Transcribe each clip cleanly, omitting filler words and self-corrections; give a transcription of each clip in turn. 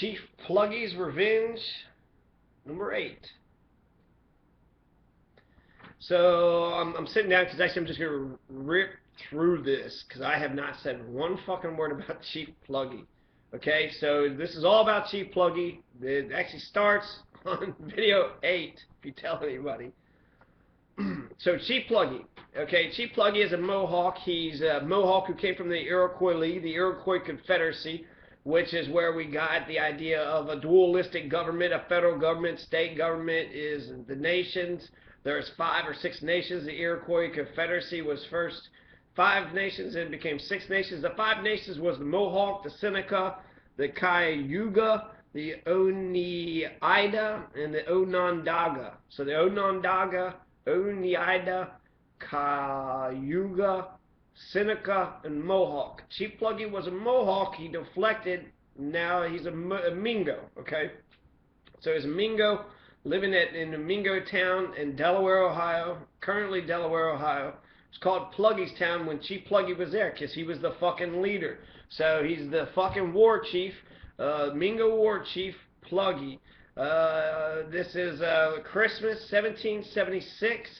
Chief Pluggy's Revenge, number 8. So I'm sitting down because actually I'm just going to rip through this because I have not said one fucking word about Chief Pluggy. Okay, so this is all about Chief Pluggy. It actually starts on video 8, if you tell anybody. So Chief Pluggy. Okay, Chief Pluggy is a Mohawk. He's a Mohawk who came from the Iroquois League, the Iroquois Confederacy, which is where we got the idea of a dualistic government, a federal government, state government is the nations. There's 5 or 6 nations. The Iroquois Confederacy was first 5 nations and became 6 nations. The 5 nations was the Mohawk, the Seneca, the Cayuga, the Oneida, and the Onondaga. So the Onondaga, Oneida, Cayuga, Seneca, and Mohawk. Chief Pluggy was a Mohawk. He deflected. Now he's a Mingo. Okay, so he's a Mingo living in a Mingo town in Delaware, Ohio. Currently Delaware, Ohio. It's called Pluggy's Town when Chief Pluggy was there because he was the fucking leader. So he's the fucking war chief, Mingo war chief Pluggy. This is Christmas 1776.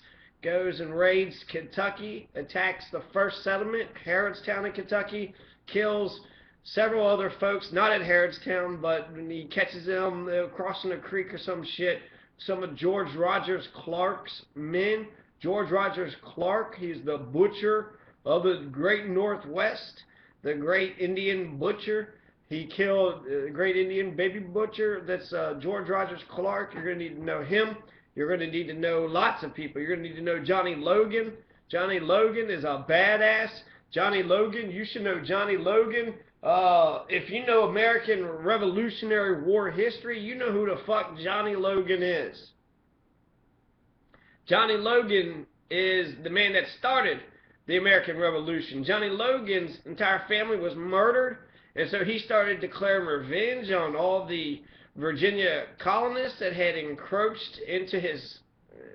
Goes and raids Kentucky, attacks the first settlement, Harrodstown in Kentucky, kills several other folks, not at Harrodstown, but he catches them crossing a creek or some shit. Some of George Rogers Clark's men. George Rogers Clark, he's the butcher of the Great Northwest, the Great Indian Butcher. He killed the Great Indian Baby Butcher. That's George Rogers Clark. You're going to need to know him. You're going to need to know lots of people. You're going to need to know Johnny Logan. Johnny Logan is a badass. Johnny Logan, you should know Johnny Logan. If you know American Revolutionary War history, you know who the fuck Johnny Logan is. Johnny Logan is the man that started the American Revolution. Johnny Logan's entire family was murdered, and so he started declaring revenge on all the Virginia colonists that had encroached into his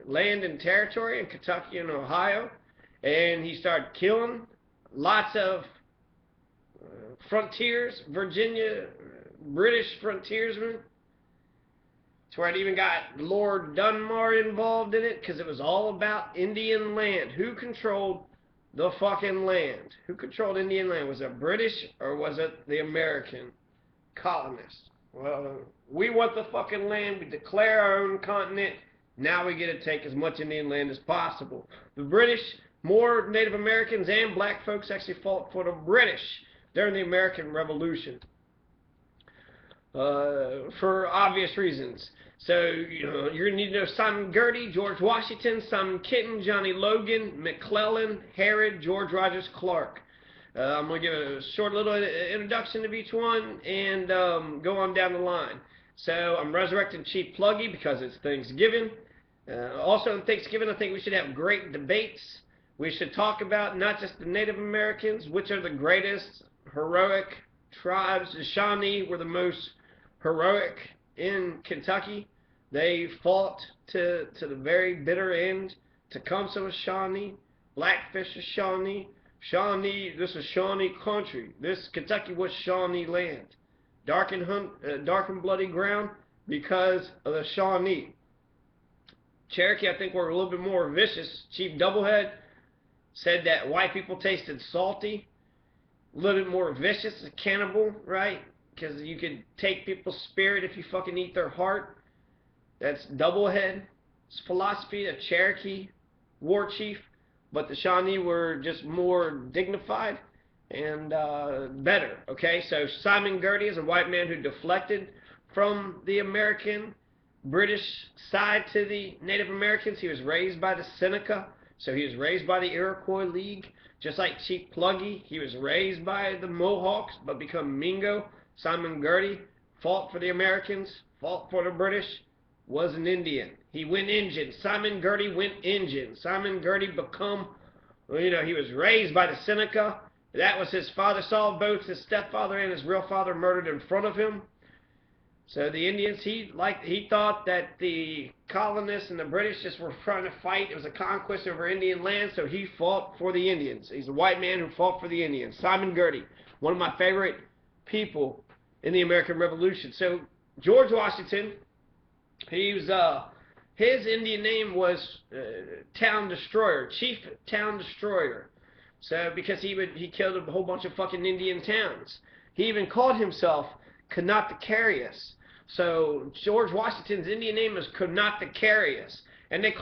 land and territory in Kentucky and Ohio, and he started killing lots of frontiers, Virginia, British frontiersmen. That's where it even got Lord Dunmore involved in it because it was all about Indian land. Who controlled the fucking land? Who controlled Indian land? Was it British or was it the American colonists? Well, we want the fucking land. We declare our own continent. Now we get to take as much Indian land as possible. The British, more Native Americans and black folks actually fought for the British during the American Revolution. For obvious reasons. So, you're going to need to know Simon Girty, George Washington, Simon Kenton, Johnny Logan, McClellan, Herod, George Rogers Clark. I'm going to give a short little introduction of each one and go on down the line. So I'm resurrecting Chief Pluggy because it's Thanksgiving. Also on Thanksgiving, I think we should have great debates. We should talk about not just the Native Americans, which are the greatest heroic tribes. The Shawnee were the most heroic in Kentucky. They fought to the very bitter end. Tecumseh was Shawnee. Blackfish was Shawnee. Shawnee, this is Shawnee country. This Kentucky was Shawnee land. Dark and bloody ground because of the Shawnee. Cherokee, I think, were a little bit more vicious. Chief Doublehead said that white people tasted salty. A little bit more vicious, a cannibal, right? Because you could take people's spirit if you fucking eat their heart. That's Doublehead's philosophy, a Cherokee war chief. But the Shawnee were just more dignified and better. Okay, so Simon Girty is a white man who deflected from the American British side to the Native Americans. He was raised by the Seneca, so he was raised by the Iroquois League. Just like Chief Pluggy, he was raised by the Mohawks, but become Mingo. Simon Girty fought for the Americans, fought for the British, was an Indian. He went Indian. Simon Girty went Indian. Simon Girty become, he was raised by the Seneca. That was his father. Saw both his stepfather and his real father murdered in front of him. So the Indians, he thought that the colonists and the British just were trying to fight. It was a conquest over Indian land, so he fought for the Indians. He's a white man who fought for the Indians. Simon Girty, one of my favorite people in the American Revolution. So George Washington, he was his Indian name was Town Destroyer, Chief Town Destroyer. So because he killed a whole bunch of fucking Indian towns. He even called himself Conaticarius. So George Washington's Indian name is Conaticarius, and they